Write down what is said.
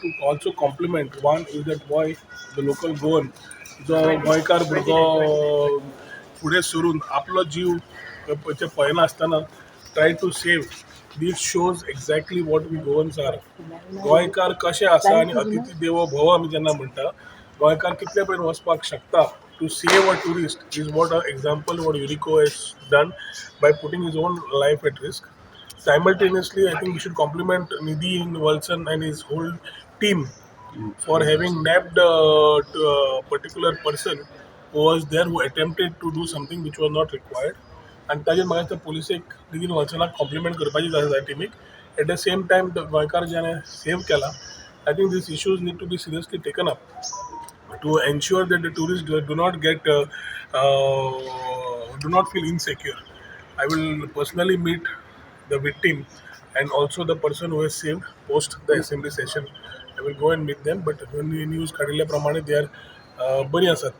to also compliment. One is that boy, the local Goan, जो गोंयकार भुरगो फुडें सरून आपलो जीव पळयना आसतना try to save. This shows exactly what we Goans are. गोंयकार कशे आसा आनी अतिथी देवो भव आमी जेन्ना म्हणटा, गोंयकार कितले परेन वचपाक शकता to save a tourist is what a example what UNESCO has done by putting his own life at risk. Simultaneously, I think we should compliment Nidhi in Walson and his whole team for having nabbed a particular person who was there who attempted to do something which was not required. And ताजेर म्हाका दिसता पुलिसेक Nidhi Walsonaक compliment करपाची गरज आसा टिमीक. At the same time, the गोंयकार ज्याने save केला, I think these issues need to be seriously taken up to ensure that the tourists do not get do not feel insecure. I will personally meet the victim and also the person who has saved post the assembly session. I will go and meet them, but when news काडिल्ल्या प्रमाणे they are बरी आसात.